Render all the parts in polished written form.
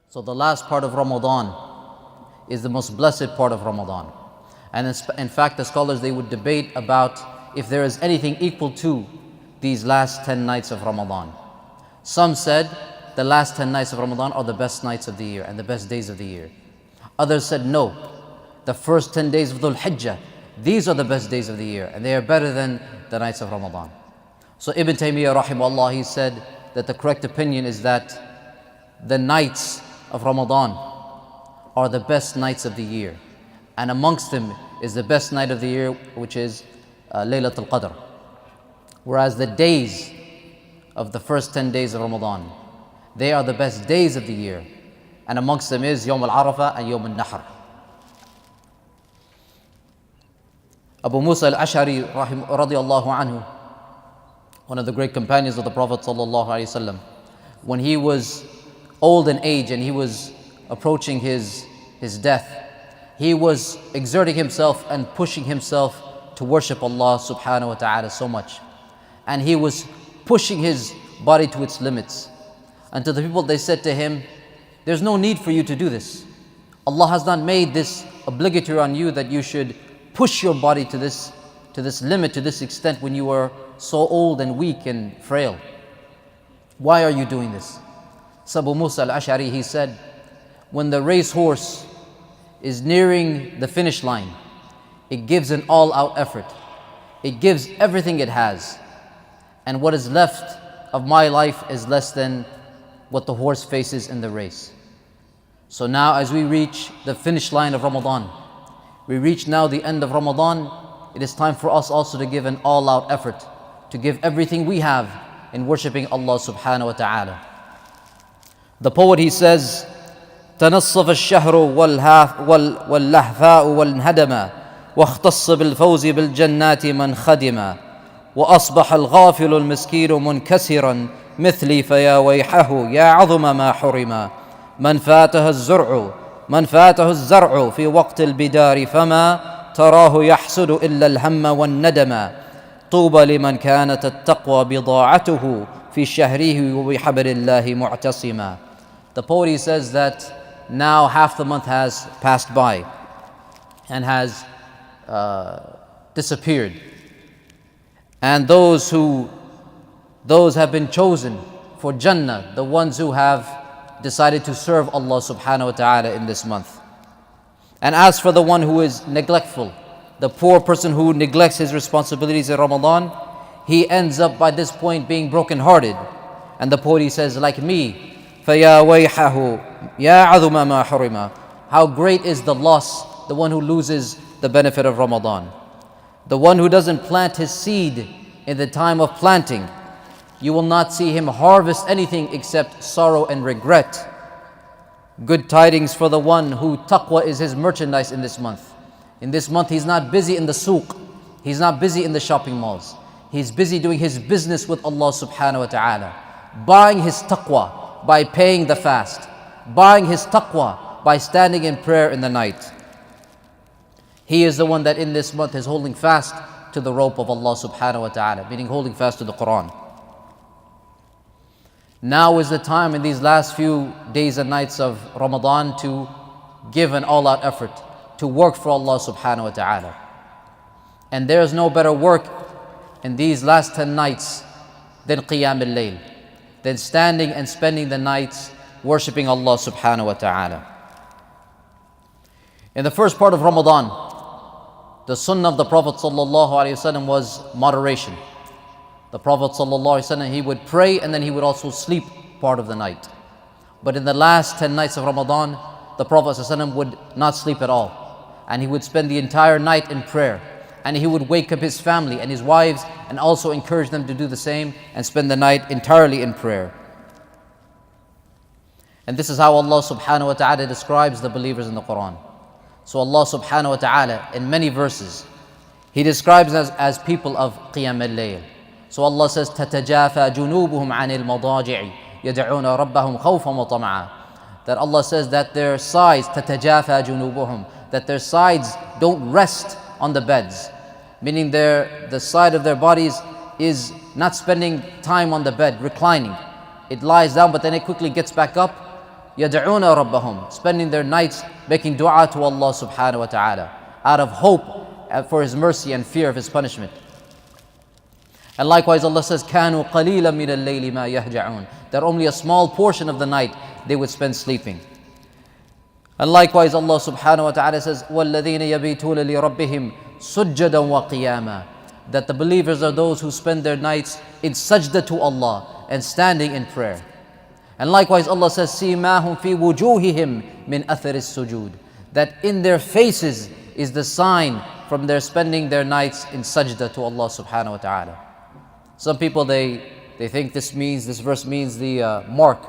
So the last part of Ramadan is the most blessed part of Ramadan. And in fact, the scholars, they would debate about if there is anything equal to these last 10 nights of Ramadan. Some said the last 10 nights of Ramadan are the best nights of the year and the best days of the year. Others said no, the first 10 days of Dhul Hijjah, these are the best days of the year and they are better than the nights of Ramadan. So Ibn Taymiyyah rahimahullah, he said that the correct opinion is that the nights of Ramadan are the best nights of the year, and amongst them is the best night of the year, which is Laylatul Qadr. Whereas the days of the first 10 days of Ramadan, they are the best days of the year, and amongst them is Yawm al-Arafah and Yawm al-Nahr. Abu Musa al-Ash'ari radiyallahu anhu, one of the great companions of the Prophet sallallahu alaihi wasallam, when he was old in age and he was approaching his death, he was exerting himself and pushing himself to worship Allah subhanahu wa ta'ala so much. And he was pushing his body to its limits. And to the people, they said to him, there's no need for you to do this. Allah has not made this obligatory on you that you should push your body to this limit, to this extent when you are so old and weak and frail. Why are you doing this? So Abu Musa al-Ash'ari, he said, when the racehorse is nearing the finish line, it gives an all-out effort. It gives everything it has. And what is left of my life is less than what the horse faces in the race. So now as we reach the finish line of Ramadan, we reach now the end of Ramadan, it is time for us also to give an all-out effort, to give everything we have in worshipping Allah subhanahu wa ta'ala. The poet, he says, تنصف الشهر واللهفاء والهدما واختص بالفوز بالجنات من خدما وأصبح الغافل المسكين منكسرا مثلي فيا ويحه يا عظم ما حرما من فاته الزرع في وقت البدار فما تراه يحسد إلا الهم والندما طوبى لمن كانت التقوى بضاعته في شهره وبحبل الله معتصما. The poet, he says that now half the month has passed by and has disappeared, and those have been chosen for Jannah, the ones who have decided to serve Allah subhanahu wa ta'ala in this month. And as for the one who is neglectful, the poor person who neglects his responsibilities in Ramadan, he ends up by this point being brokenhearted. And the poet, he says, like me, فَيَا وَيْحَهُ يَا عَظُمَ مَا حُرِمَ. How great is the loss, the one who loses the benefit of Ramadan. The one who doesn't plant his seed in the time of planting, you will not see him harvest anything except sorrow and regret. Good tidings for the one who taqwa is his merchandise in this month. In this month, he's not busy in the suq, he's not busy in the shopping malls. He's busy doing his business with Allah subhanahu wa ta'ala, buying his taqwa by paying the fast, buying his taqwa by standing in prayer in the night. He is the one that in this month is holding fast to the rope of Allah subhanahu wa ta'ala, meaning holding fast to the Quran. Now is the time in these last few days and nights of Ramadan to give an all-out effort, to work for Allah subhanahu wa ta'ala. And there is no better work in these last 10 nights than Qiyam al-Layl, than standing and spending the nights worshipping Allah subhanahu wa ta'ala. In the first part of Ramadan, the sunnah of the Prophet sallallahu alaihi wasallam was moderation. The Prophet sallallahu alaihi wasallam, he would pray and then he would also sleep part of the night. But in the last 10 nights of Ramadan, the Prophet sallallahu alaihi wasallam would not sleep at all. And he would spend the entire night in prayer. And he would wake up his family and his wives and also encourage them to do the same and spend the night entirely in prayer. And this is how Allah subhanahu wa ta'ala describes the believers in the Quran. So Allah subhanahu wa ta'ala, in many verses, He describes us as people of Qiyam al-Layl. So Allah says, تَتَجَافَى جُنُوبُهُمْ عَنِ الْمَضَاجِعِ يَدْعُونَ رَبَّهُمْ خَوْفًا وَطَمَعًا. That Allah says that their sides, تَتَجَافَى جُنُوبُهُمْ, that their sides don't rest on the beds, meaning the side of their bodies is not spending time on the bed, reclining. It lies down, but then it quickly gets back up. يَدْعُونَ رَبَّهُمْ, spending their nights making dua to Allah subhanahu wa ta'ala, out of hope for His mercy and fear of His punishment. And likewise Allah says, كَانُوا قَلِيلًا مِنَ اللَّيْلِ مَا يَهْجَعُونَ, that only a small portion of the night they would spend sleeping. And likewise Allah subhanahu wa ta'ala says, وَالَّذِينَ يَبِيتُونَ لِرَبِّهِمْ سُجَّدًا وَقِيَامًا, that the believers are those who spend their nights in sajda to Allah and standing in prayer. And likewise Allah says, سِيمَاهُمْ فِي وُجُوهِهِمْ مِنْ أَثَرِ السُّجُودِ, that in their faces is the sign from their spending their nights in sajda to Allah subhanahu wa ta'ala. Some people, they think this verse means the mark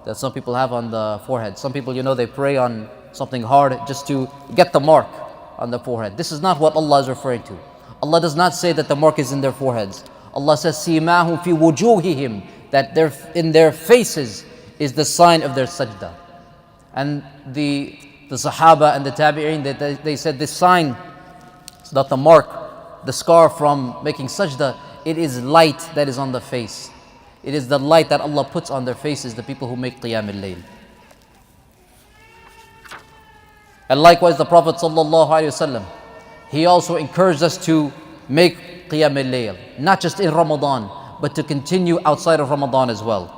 that some people have on the forehead. Some people, they pray on something hard just to get the mark on the forehead. This is not what Allah is referring to. Allah does not say that the mark is in their foreheads. Allah says, سِيمَاهُمْ فِي وُجُوهِهِمْ, that in their faces is the sign of their sajda. And the Sahaba and the Tabi'een, they said this sign, it's not the mark, the scar from making sajda, it is light that is on the face. It is the light that Allah puts on their faces, the people who make qiyam al-layl. And likewise the Prophet sallallahu alaihi wasallam, he also encouraged us to make qiyam al-layl, not just in Ramadan, but to continue outside of Ramadan as well.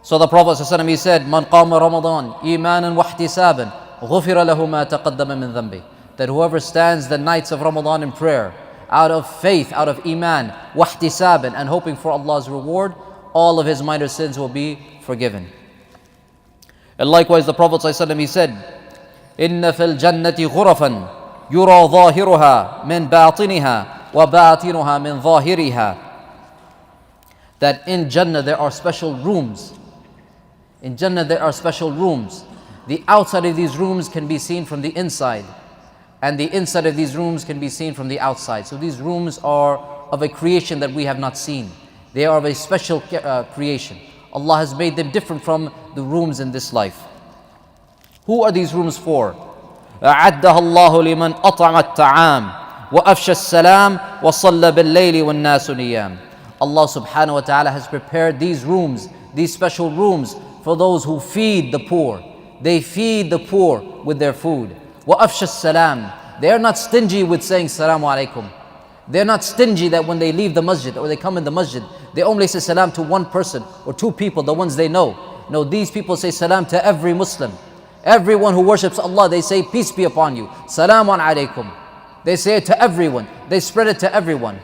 So the Prophet sallallahu alaihi wasallam, he said, "Man qama Ramadan imanan wa ihtisaban, ghufira lahu ma taqaddama min dhanbi." That whoever stands the nights of Ramadan in prayer, out of faith, out of iman, wahtisaban, and hoping for Allah's reward, all of his minor sins will be forgiven. And likewise the Prophet ﷺ, he said, إِنَّ فِي الْجَنَّةِ غُرَفًا يُرَى ظَاهِرُهَا مِنْ بَاطِنِهَا وَبَاطِنُهَا مِنْ ظَاهِرِهَا, that in Jannah there are special rooms. In Jannah there are special rooms. The outside of these rooms can be seen from the inside, and the inside of these rooms can be seen from the outside. So these rooms are of a creation that we have not seen. They are of a special creation. Allah has made them different from the rooms in this life. Who are these rooms for? أَعَدَّهَا اللَّهُ لِمَنْ أَطْعَمَ الطَّعَامِ وَأَفْشَى السَّلَامِ وَصَلَّى بِاللَّيْلِ وَالنَّاسُ نِيَامٌ. Allah subhanahu wa ta'ala has prepared these rooms, these special rooms, for those who feed the poor. They feed the poor with their food. وَأَفْشَى السَّلَامِ, they are not stingy with saying Salamu Alaikum. They're not stingy that when they leave the masjid or they come in the masjid, they only say salam to one person or two people, the ones they know. No, these people say salam to every Muslim. Everyone who worships Allah, they say peace be upon you, Salamun Alaikum. They say it to everyone. They spread it to everyone.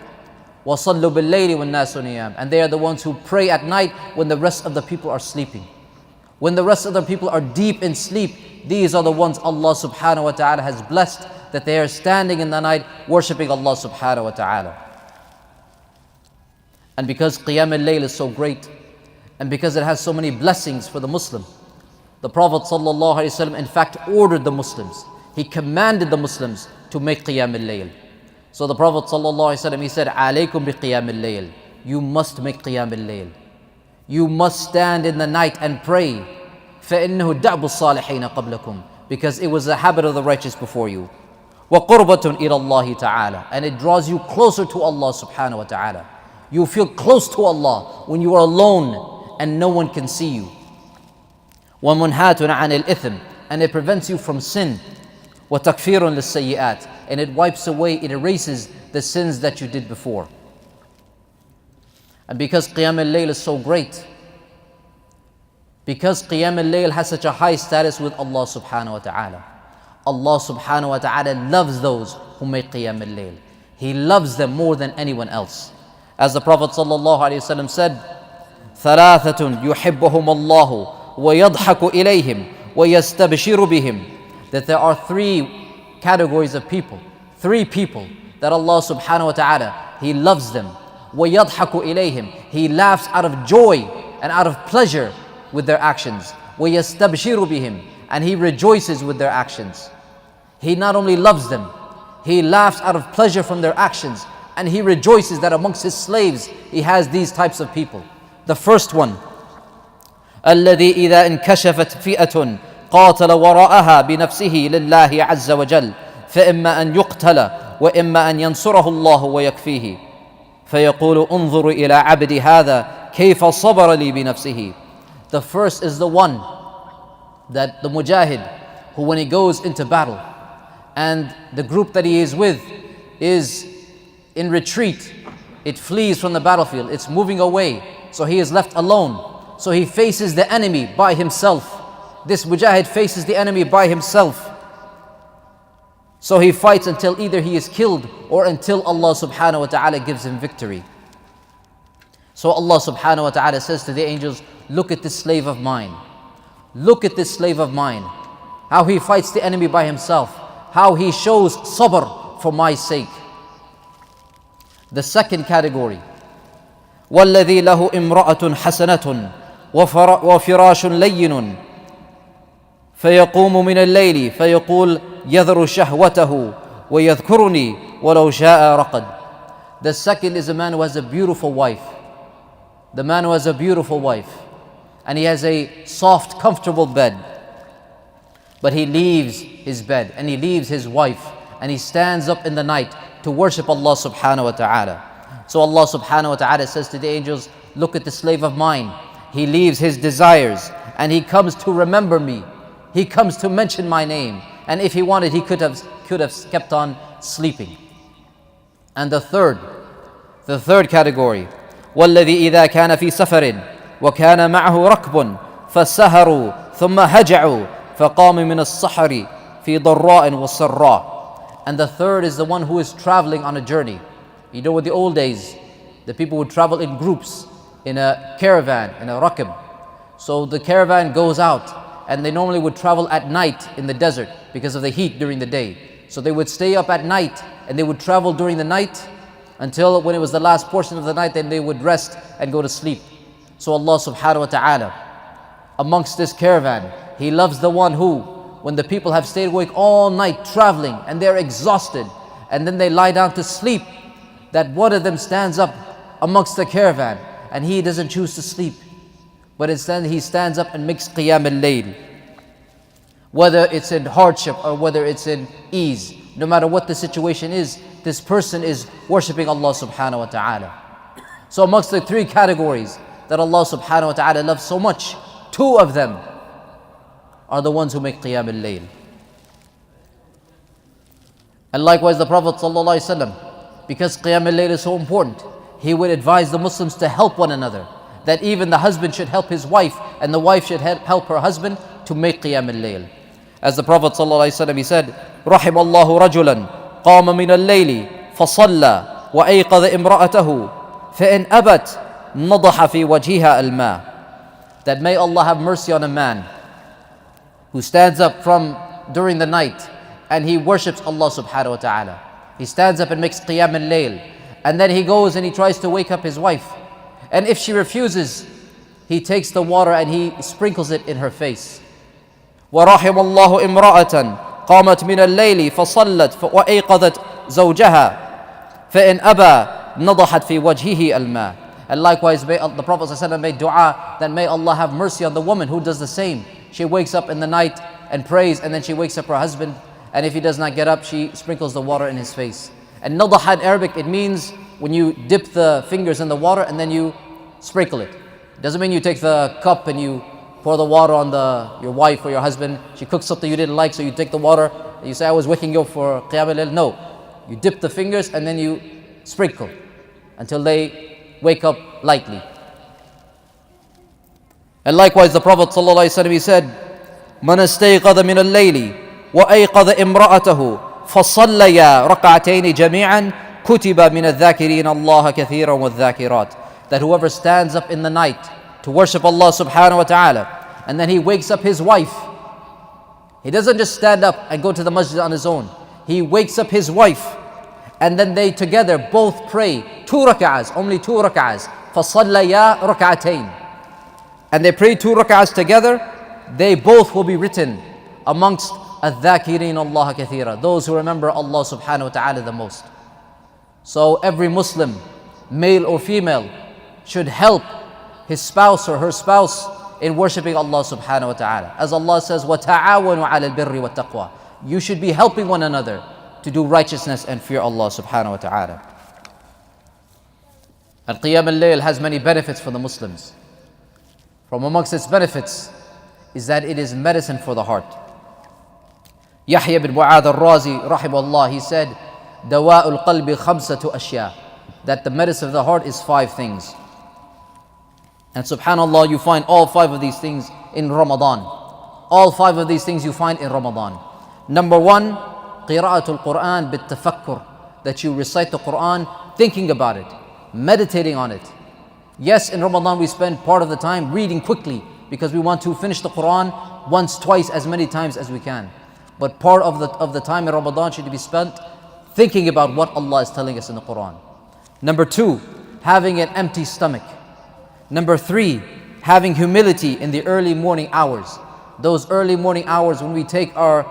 وَصَلُّوا بِاللَّيْلِ وَالنَّاسُ نِيَامٌ, and they are the ones who pray at night when the rest of the people are sleeping. When the rest of the people are deep in sleep, these are the ones Allah subhanahu wa ta'ala has blessed, that they are standing in the night worshipping Allah subhanahu wa ta'ala. And because Qiyam al-Layl is so great, and because it has so many blessings for the Muslim, the Prophet sallallahu alaihi wasallam in fact ordered the Muslims, he commanded the Muslims to make Qiyam al-Layl. So the Prophet sallallahu alaihi wasallam, he said, "Alaykum bi Qiyam al-Layl." You must make Qiyam al-Layl. You must stand in the night and pray. فَإِنَّهُ دَعْبُ الصَّالِحِينَ قَبْلَكُمْ, because it was the habit of the righteous before you. وَقُرْبَةٌ إِلَى اللَّهِ تَعَالَى, and it draws you closer to Allah subhanahu wa ta'ala. You feel close to Allah when you are alone and no one can see you. وَمُنْهَاتٌ عَنِ الْإِثْمِ, and it prevents you from sin. وَتَكْفِيرٌ لِلسَّيِّئَاتِ, and it wipes away, it erases the sins that you did before. And because Qiyam al-Layl is so great, because Qiyam al-Layl has such a high status with Allah subhanahu wa ta'ala, Allah subhanahu wa ta'ala loves those who make Qiyam al-Layl. He loves them more than anyone else. As the Prophet sallallahu alaihi wasallam said, ثَلَاثَةٌ يُحِبُّهُمُ اللَّهُ وَيَضْحَكُ إِلَيْهِمْ وَيَسْتَبْشِرُ بِهِمْ, that there are three categories of people, three people that Allah subhanahu wa ta'ala, He loves them. وَيَضْحَكُ إِلَيْهِمْ, He laughs out of joy and out of pleasure with their actions. وَيَسْتَبْشِرُ بِهِمْ, and He rejoices with their actions. He not only loves them, He laughs out of pleasure from their actions, and He rejoices that amongst His slaves He has these types of people. The first one, الَّذِي إِذَا انْكَشَفَتْ فِئَةٌ قَاتَلَ وَرَاءَهَا بِنَفْسِهِ لِلَّهِ عَزَّ وَجَلَّ فَإِمَّا أَنْ يُقْتَلَ وَإِمَّا أَنْ يَنْصُرَهُ اللَّهُ وَيَكْفِيهِ فَيَقُولُ انظُرُ إِلَى عَبْدِ هَذَا كَيْفَ صَبَرَ لِي بِنَفْسِهِ. The first is the one that the mujahid, who when he goes into battle and the group that he is with is in retreat, it flees from the battlefield, it's moving away, so he is left alone. So he faces the enemy by himself. This mujahid faces the enemy by himself. So he fights until either he is killed or until Allah subhanahu wa ta'ala gives him victory. So Allah subhanahu wa ta'ala says to the angels, look at this slave of mine. Look at this slave of mine. How he fights the enemy by himself. How he shows sabr for my sake. The second category. وَالَّذِي لَهُ إِمْرَأَةٌ حَسَنَةٌ وَفِرَاشٌ لَيِّنٌ فيقوم من الليل فيقول يذر شهوته ويذكرني ولو شاء رقد. The second is a man who has a beautiful wife. The man who has a beautiful wife and he has a soft, comfortable bed. But he leaves his bed and he leaves his wife and he stands up in the night to worship Allah subhanahu wa ta'ala. So Allah subhanahu wa ta'ala says to the angels, look at the slave of mine. He leaves his desires and he comes to remember me. He comes to mention my name. And if he wanted, he could have kept on sleeping. And the third category, وَالَّذِي إِذَا كَانَ فِي سَفَرٍ وَكَانَ مَعَهُ رَكْبٌ فَسَهَرُوا ثُمَّ هَجَعُوا فَقَامُوا مِنَ السَّحَرِ فِي ضَرَّاءٍ وَسَرَّاءٍ. And the third is the one who is traveling on a journey. You know, in the old days, the people would travel in groups, in a caravan, in a rakib. So the caravan goes out, and they normally would travel at night in the desert because of the heat during the day. So they would stay up at night and they would travel during the night until when it was the last portion of the night, then they would rest and go to sleep. So Allah subhanahu wa ta'ala, amongst this caravan, He loves the one who, when the people have stayed awake all night traveling and they're exhausted and then they lie down to sleep, that one of them stands up amongst the caravan and he doesn't choose to sleep. But instead he stands up and makes qiyam al-layl. Whether it's in hardship or whether it's in ease, no matter what the situation is, this person is worshipping Allah subhanahu wa ta'ala. So amongst the three categories that Allah subhanahu wa ta'ala loves so much, two of them are the ones who make qiyam al-layl. And likewise the Prophet sallallahu alaihi wasallam, because qiyam al-layl is so important, he would advise the Muslims to help one another. That even the husband should help his wife and the wife should help her husband to make qiyam al-layl. As the Prophet ﷺ, he said, رحم الله رجلا قام من الليل فصلى وأيقظ امرأته فإن أبت نضح في وجهها الماء. That may Allah have mercy on a man who stands up from during the night and he worships Allah subhanahu wa ta'ala. He stands up and makes qiyam al-layl, and then he goes and he tries to wake up his wife. And if she refuses, he takes the water and he sprinkles it in her face. وَرَحِمَ اللَّهُ إِمْرَأَةً قَامَتْ مِنَ اللَّيْلِ فَصَلَّتْ وَأَيْقَظَتْ زَوْجَهَا فَإِنْ أَبَى نَضَحَتْ فِي وَجْهِهِ الْمَاءِ. And likewise, the Prophet ﷺ made dua that may Allah have mercy on the woman who does the same. She wakes up in the night and prays, and then she wakes up her husband, and if he does not get up, she sprinkles the water in his face. And nadaha in Arabic, it means when you dip the fingers in the water and then you sprinkle it. It doesn't mean you take the cup and you pour the water on your wife or your husband. She cooks something you didn't like, so you take the water and you say, I was waking you up for qiyam al-layl. No, you dip the fingers and then you sprinkle until they wake up lightly. And likewise the Prophet ﷺ, he said, من استيقظ من الليل وأيقظ امرأته فصليا ركعتين جميعا كتب من الذاكرين الله كثيرا والذاكرات. That whoever stands up in the night to worship Allah subhanahu wa ta'ala, and then he wakes up his wife, he doesn't just stand up and go to the masjid on his own. He wakes up his wife, and then they together both pray 2 rak'ahs, only 2 rak'ahs. فَصَلَّيَا رَكْعَتَيْنِ. And they pray 2 rak'ahs together, they both will be written amongst الذاكرين الله كثيرا, those who remember Allah subhanahu wa ta'ala the most. So every Muslim, male or female, should help his spouse or her spouse in worshipping Allah subhanahu wa ta'ala. As Allah says, وَتَعَاوَنُوا عَلَى الْبِرِّ وَالتَّقْوَى. You should be helping one another to do righteousness and fear Allah subhanahu wa ta'ala. And Qiyam al-Layl has many benefits for the Muslims. From amongst its benefits is that it is medicine for the heart. Yahya bin Mu'adh al-Razi, rahimahullah, he said, Dawa'ul qalbi khamsatu ashya, that the medicine of the heart is 5 things. And subhanallah, you find all 5 of these things in Ramadan. All 5 of these things you find in Ramadan. Number 1, qira'atul Quran bit tafakkur, that you recite the Quran thinking about it, meditating on it. Yes, in Ramadan we spend part of the time reading quickly because we want to finish the Quran once, twice, as many times as we can. But part of the time in Ramadan should be spent thinking about what Allah is telling us in the Quran. Number 2, having an empty stomach. Number 3, having humility in the early morning hours. Those early morning hours when we take our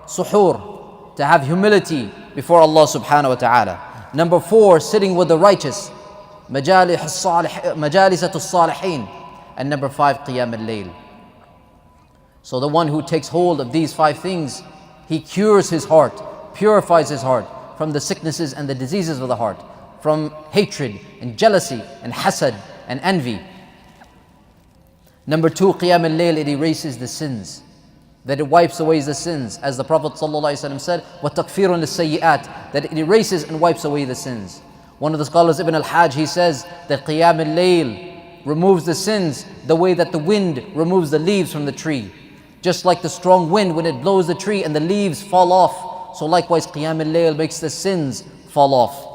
suhoor, to have humility before Allah subhanahu wa ta'ala. Number 4, sitting with the righteous, majalisatul salihin. And number 5, qiyam al-layl. So the one who takes hold of these 5 things, he cures his heart, purifies his heart from the sicknesses and the diseases of the heart, from hatred and jealousy and hasad and envy. Number 2, qiyam al-layl, it erases the sins, that it wipes away the sins, as the Prophet ﷺ said, وَتَكْفِيرٌ لِلسَّيِّئَاتِ, that it erases and wipes away the sins. One of the scholars, Ibn al-Hajj, he says that qiyam al-layl removes the sins the way that the wind removes the leaves from the tree. Just like the strong wind, when it blows the tree and the leaves fall off, so likewise qiyam al-layl makes the sins fall off.